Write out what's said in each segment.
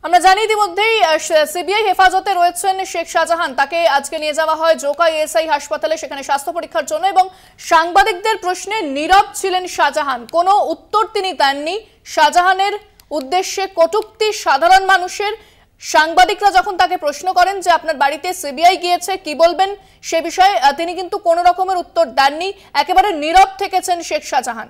আমরা জানি ইতিমধ্যেই সিবিআই হেফাজতে রয়েছেন শেখ শাহজাহান। তাকে আজকে নিয়ে যাওয়া হয় জোকা ইএসআই হাসপাতালে, সেখানে স্বাস্থ্য পরীক্ষার জন্য। এবং সাংবাদিকদের প্রশ্নে নীরব ছিলেন শাহজাহান, কোনো উত্তর তিনি দেননি। শাহজাহানের উদ্দেশ্যে কটূক্তি সাধারণ মানুষের। সাংবাদিকরা যখন তাকে প্রশ্ন করেন যে আপনার বাড়িতে সিবিআই গিয়েছে, কি বলবেন সে বিষয়ে, তিনি কিন্তু কোনো রকমের উত্তর দেননি। একেবারে নীরব থেকেছেন শেখ শাহজাহান।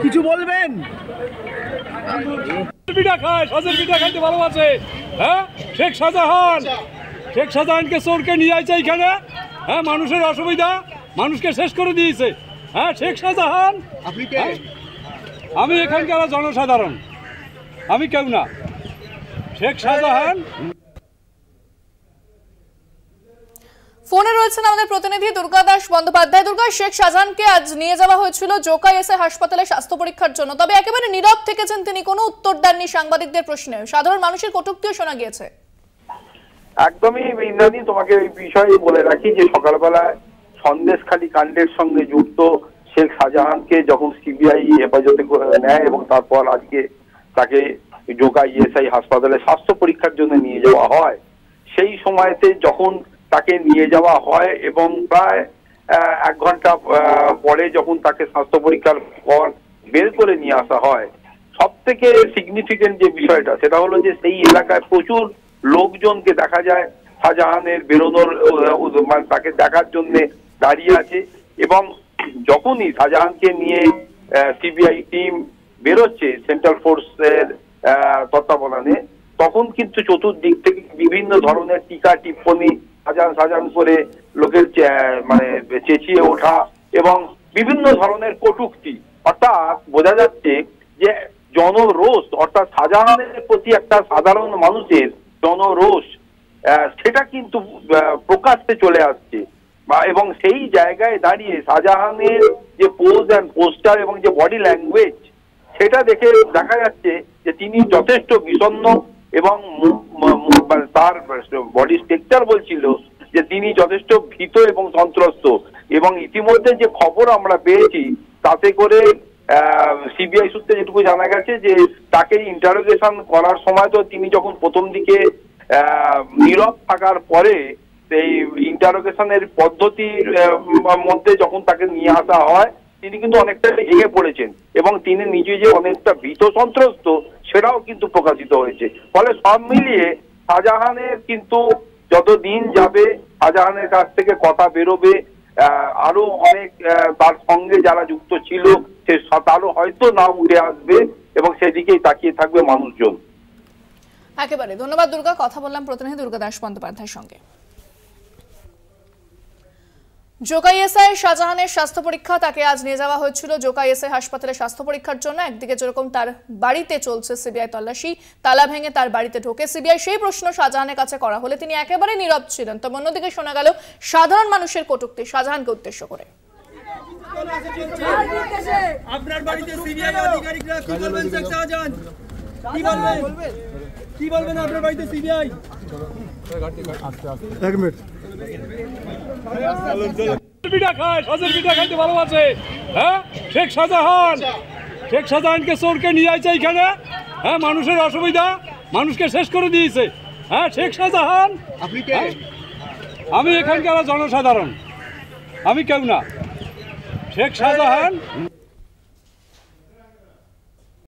কিছু বলবেন? পিঠা খায়, সজের পিঠা খাইতে ভালোবাসে। হ্যাঁ, শেখ শাহজাহানকে চোরকে নিয়ে আসছে এইখানে। হ্যাঁ, মানুষের অসুবিধা, মানুষকে শেষ করে দিয়েছে। হ্যাঁ, শেখ শাহজাহান। আমি এখানকার জনসাধারণ, আমি কেউ না। শেখ শাহজাহান। ফোনে রয়েছেন আমাদের প্রতিনিধি দুর্গা দাস বন্দ্যোপাধ্যায়। দুর্গা, শেখ শাহজাহানকে আজ নিয়ে যাওয়া হয়েছিল জোকা ইএসআই হাসপাতালে স্বাস্থ্য পরীক্ষার জন্য, তবে একেবারে নীরব থেকেছেন তিনি, কোনো উত্তর দেননি সাংবাদিকদের প্রশ্নে। সাধারণ মানুষের কটূক্তিও শোনা গিয়েছে। একদমই ইন্দ্রাণী, তোমাকে এই বিষয়ে বলে রাখি যে সকালবেলায় সন্দেশখালী কাণ্ডের সঙ্গে যুক্ত শেখ শাহজাহানকে যখন সিবিআই হেফাজতে নেয় এবং তারপর আজকে তাকে জোকা ইএসআই হাসপাতালে স্বাস্থ্য পরীক্ষার জন্য নিয়ে যাওয়া হয়, সেই সময়তে যখন তাকে নিয়ে যাওয়া হয় এবং প্রায় 1 ঘন্টা পরে যখন তাকে স্বাস্থ্য পরীক্ষার পর বের করে নিয়ে আসা হয়, সব থেকে সিগনিফিকেন্ট যে বিষয়টা সেটা হলো যে সেই এলাকায় প্রচুর লোকজনকে দেখা যায় শাহজাহানের বেরোনোর মানে তাকে দেখার জন্য দাঁড়িয়ে আছে। এবং যখনই শাহজাহানকে নিয়ে সিবিআই টিম বেরোচ্ছে সেন্ট্রাল ফোর্সের তত্ত্বাবধানে, তখন কিন্তু চতুর্দিক থেকে বিভিন্ন ধরনের টিকা টিপ্পনি সাজান করে লোকের মানে চেঁচিয়ে ওঠা এবং বিভিন্ন ধরনের কটূক্তি। অর্থাৎ বোঝা যাচ্ছে যে জনরোষ, অর্থাৎ শাহজাহানের প্রতি একটা সাধারণ মানুষের জনরোষ, সেটা কিন্তু প্রকাশ্যে চলে আসছে। এবং সেই জায়গায় দাঁড়িয়ে শাহজাহানের যে পোজ অ্যান্ড পোস্টার এবং যে বডি ল্যাঙ্গুয়েজ, সেটা দেখে দেখা যাচ্ছে যে তিনি যথেষ্ট বিষণ্ণ এবং তার বডি স্ট্রাকচার বলছিল যে তিনি যথেষ্ট ভীত এবং সন্ত্রস্ত। এবং ইতিমধ্যে যে খবর আমরা পেয়েছি তাতে করে সিবিআই সূত্রে যেটুকু জানা গেছে যে তাকে ইন্টারোগেশন করার সময় তো তিনি যখন প্রথম দিকে নীরব থাকার পরে সেই ইন্টারোগেশনের পদ্ধতির মধ্যে যখন তাকে নিয়ে আসা হয়, তিনি কিন্তু অনেকটা ভেঙে পড়েছেন এবং তিনি নিজে যে অনেকটা ভীত সন্ত্রস্ত সেটাও কিন্তু প্রকাশিত হয়েছে। ফলে সব মিলিয়ে শাহজাহানের কিন্তু যত দিন যাবে শাহজাহানের কাছ থেকে কথা বেরোবে, আরো অনেক তার সঙ্গে যারা যুক্ত ছিল সে তারও হয়তো নাম উঠে আসবে এবং সেদিকেই তাকিয়ে থাকবে মানুষজন। একেবারে ধন্যবাদ দুর্গা। কথা বললাম প্রতিনিধি দুর্গা দাস বন্দ্যোপাধ্যায়ের সঙ্গে। জোকা ইএসআই শাহজাহানের স্বাস্থ্য পরীক্ষা, তাকে আজ নিয়ে যাওয়া হয়েছিল জোকা ইএসআই হাসপাতালে স্বাস্থ্য পরীক্ষার জন্য। একদিকে যেরকম তার বাড়িতে চলছে সিবিআই তল্লাশি, তালা ভেঙে তার বাড়িতে ঢোকে সিবিআই, সেই প্রশ্ন শাহজাহানের কাছে করা হলে তিনি একেবারে নীরব ছিলেন। তবে অন্যদিকে শোনা গেল সাধারণ মানুষের কটূক্তি শাহজাহানকে উদ্দেশ্য করে। আপনার বাড়িতে সিবিআই আধিকারিকরা কি বলবেন শেখ শাহজাহান? কি বলবেন আপনার বাড়িতে সিবিআই? এক মিনিট। পিঠা খায়, সজের পিঠা খাইতে ভালোবাসে। হ্যাঁ, শেখ শাহজাহানকে চোরকে নিয়ে আসছে এইখানে। হ্যাঁ, মানুষের অসুবিধা, মানুষকে শেষ করে দিয়েছে। হ্যাঁ, শেখ শাহজাহান। আমি এখানকার জনসাধারণ, আমি কেউ না। শেখ শাহজাহান।